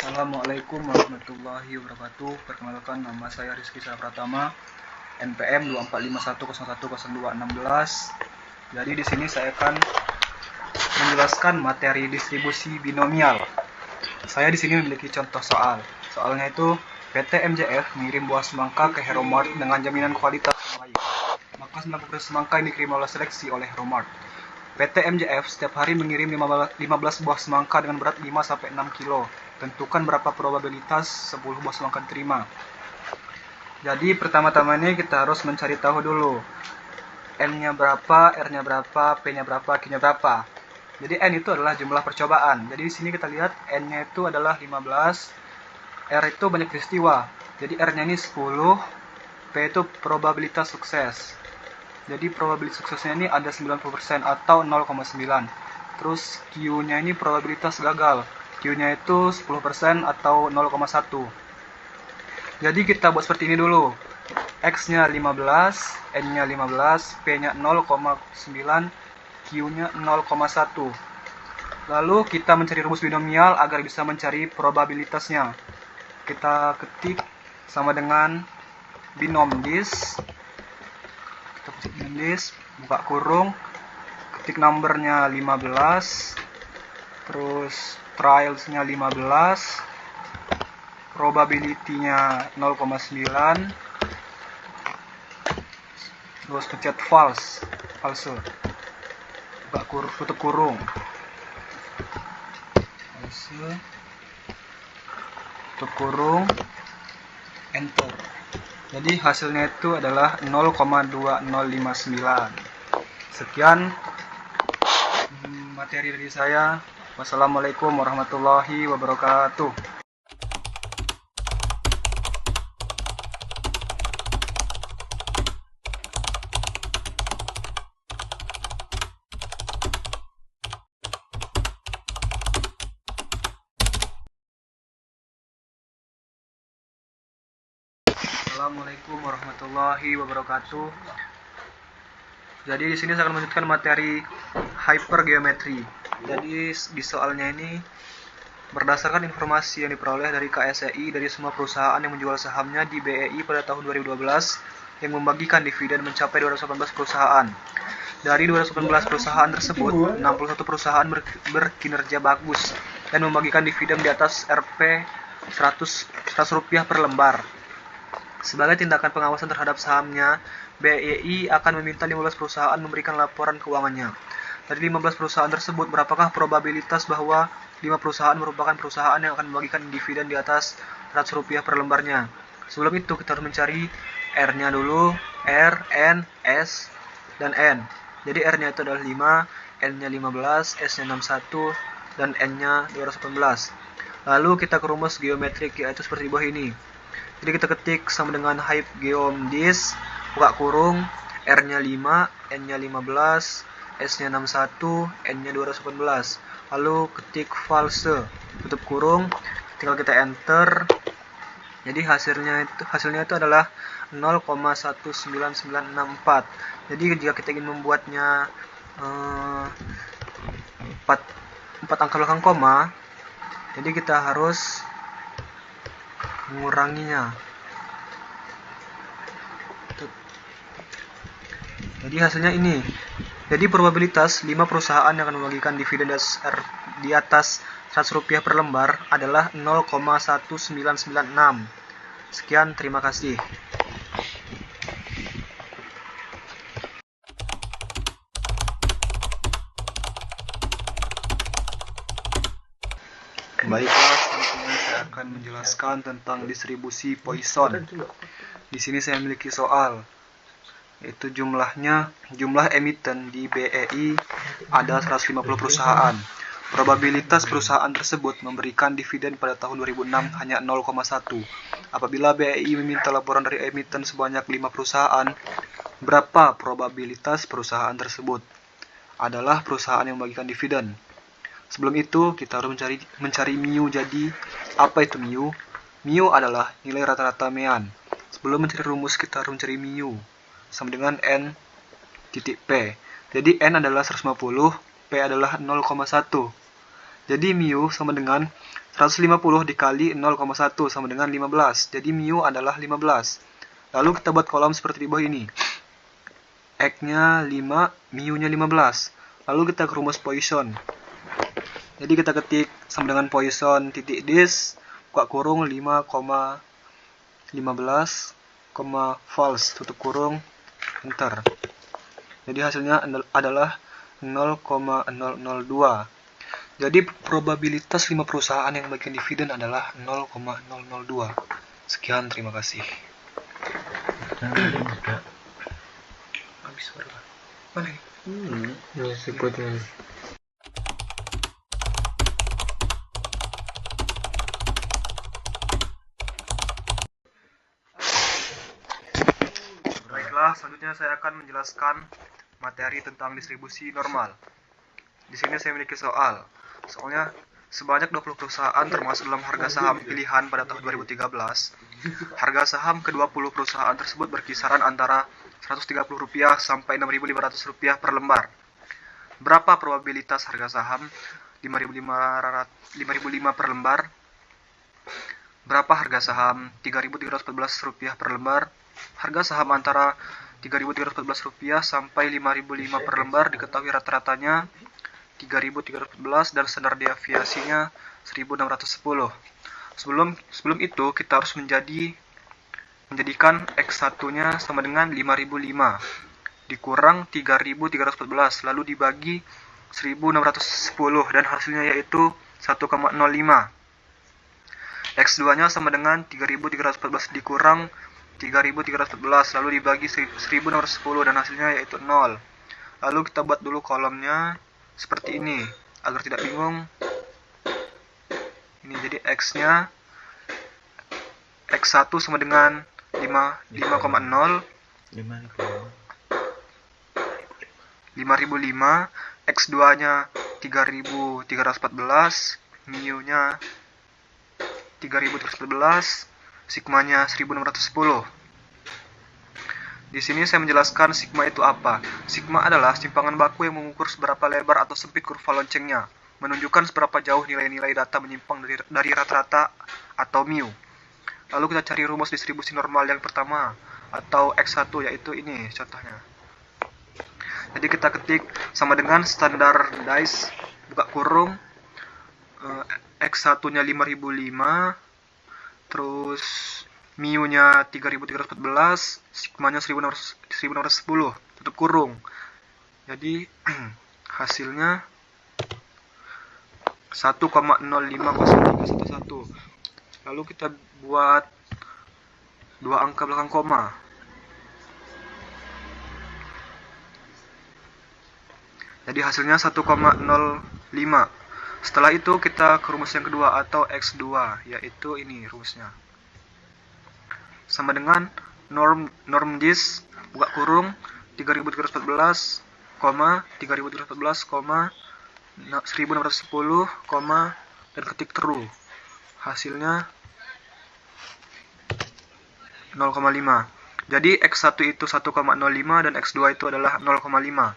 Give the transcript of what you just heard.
Assalamualaikum warahmatullahi wabarakatuh. Perkenalkan, nama saya Rizky Pratama, NPM 2451010216. Jadi di sini saya akan menjelaskan materi distribusi binomial. Saya di sini memiliki contoh soal. Soalnya itu PT MJF mengirim buah semangka ke Heromart dengan jaminan kualitas yang baik. Maka 90% semangka ini dikirim oleh seleksi oleh Heromart. PT MJF setiap hari mengirim 15 buah semangka dengan berat 5-6 kilo. Tentukan berapa probabilitas 10 buah semangka diterima. Jadi pertama-tama ini kita harus mencari tahu dulu N-nya berapa, R-nya berapa, P-nya berapa, Q-nya berapa. Jadi N itu adalah jumlah percobaan. Jadi di sini kita lihat N-nya itu adalah 15, R itu banyak peristiwa. Jadi R-nya ini 10, P itu probabilitas sukses. Jadi probabilitas suksesnya ini ada 90% atau 0,9. Terus Q-nya ini probabilitas gagal. Q-nya itu 10% atau 0,1. Jadi kita buat seperti ini dulu. X-nya 15, N-nya 15, P-nya 0,9, Q-nya 0,1. Lalu kita mencari rumus binomial agar bisa mencari probabilitasnya. Kita ketik sama dengan binom dis. Kita ketik binom dis, buka kurung, ketik numbernya 15, terus trialsnya 15, probability-nya 0,9, terus pencet false, buka tutup kurung, false, tutup kurung, enter. Jadi hasilnya itu adalah 0,2059. Sekian materi dari saya. Wassalamualaikum warahmatullahi wabarakatuh. Assalamualaikum warahmatullahi wabarakatuh. Jadi di sini saya akan melanjutkan materi hypergeometry. Jadi di soalnya ini berdasarkan informasi yang diperoleh dari KSEI dari semua perusahaan yang menjual sahamnya di BEI pada tahun 2012 yang membagikan dividen mencapai 218 perusahaan. Dari 218 perusahaan tersebut, 61 perusahaan berkinerja bagus dan membagikan dividen di atas Rp 100 per lembar. Sebagai tindakan pengawasan terhadap sahamnya, BEI akan meminta 15 perusahaan memberikan laporan keuangannya. Dari 15 perusahaan tersebut, berapakah probabilitas bahwa 5 perusahaan merupakan perusahaan yang akan membagikan dividen di atas Rp100 per lembarnya? Sebelum itu, kita harus mencari R-nya dulu, R, N, S, dan N. Jadi R-nya itu adalah 5, N-nya 15, S-nya 61, dan N-nya 218. Lalu kita ke rumus geometrik, yaitu seperti di bawah ini. Jadi kita ketik sama dengan hypergeomdis, buka kurung, R-nya 5, N-nya 15, S-nya 61, N-nya 218. Lalu ketik false, tutup kurung, tinggal kita enter. Jadi hasilnya itu adalah 0,19964. Jadi jika kita ingin membuatnya 4 angka belakang koma, jadi kita harus menguranginya. Jadi hasilnya ini. Jadi probabilitas 5 perusahaan yang akan membagikan dividen di atas Rp100 per lembar adalah 0,1996. Sekian, terima kasih. Baiklah, selanjutnya saya akan menjelaskan tentang distribusi Poisson. Di sini saya memiliki soal, yaitu jumlah emiten di BEI ada 150 perusahaan. Probabilitas perusahaan tersebut memberikan dividen pada tahun 2006 hanya 0,1. Apabila BEI meminta laporan dari emiten sebanyak 5 perusahaan, berapa probabilitas perusahaan tersebut adalah perusahaan yang membagikan dividen? Sebelum itu, kita harus mencari mu. Jadi, apa itu mu? Mu adalah nilai rata-rata mean. Sebelum mencari rumus, kita harus mencari mu. Sama dengan N titik P. Jadi, N adalah 150, P adalah 0,1. Jadi, mu sama dengan 150 dikali 0,1 sama dengan 15. Jadi mu adalah 15. Lalu kita buat kolom seperti di bawah ini. X-nya 5, mu-nya 15. Lalu kita rumus Poisson. Jadi kita ketik sama dengan Poisson titik dis, buka kurung 5,15, false, tutup kurung, enter. Jadi hasilnya adalah 0,002. Jadi probabilitas 5 perusahaan yang bagian dividen adalah 0,002. Sekian, terima kasih. Habis suara. Mana ini? Ya, sebutnya. Baiklah, selanjutnya saya akan menjelaskan materi tentang distribusi normal. Di sini saya memiliki soalnya sebanyak 20 perusahaan termasuk dalam harga saham pilihan pada tahun 2013. Harga saham ke-20 perusahaan tersebut berkisaran antara Rp130 sampai Rp6.500 per lembar. Berapa probabilitas harga saham Rp5.500 per lembar? Berapa harga saham Rp3.314 per lembar? Harga saham antara Rp3.314 sampai Rp5.005 per lembar diketahui rata-ratanya Rp3.314 dan standar deviasinya 1.610. Sebelum itu kita harus menjadikan X1-nya sama dengan 5.005 dikurang 3.314 lalu dibagi 1.610 dan hasilnya yaitu 1,05. X2-nya sama dengan 3.314 dikurang 3.314 lalu dibagi 1.610 dan hasilnya yaitu 0. Lalu kita buat dulu kolomnya seperti ini agar tidak bingung. Ini jadi X-nya X1 sama dengan 5,0 5.005, X2-nya 3.314, mu-nya 3.314, sigma-nya 1.610. Di sini saya menjelaskan sigma itu apa. Sigma adalah simpangan baku yang mengukur seberapa lebar atau sempit kurva loncengnya, menunjukkan seberapa jauh nilai-nilai data menyimpang dari rata-rata atau mu. Lalu kita cari rumus distribusi normal yang pertama atau X1, yaitu ini contohnya. Jadi kita ketik sama dengan standardized, buka kurung, X1-nya 5.005, terus mu-nya 3.314, sigma-nya 1.610, tutup kurung. Jadi hasilnya 1,050311. Lalu kita buat dua angka belakang koma. Jadi hasilnya 1,05. Setelah itu kita ke rumus yang kedua atau X2, yaitu ini rumusnya. Sama dengan norm dis, buka kurung, 3.314, 1.610, dan ketik true. Hasilnya 0,5. Jadi X1 itu 1,05 dan X2 itu adalah 0,5.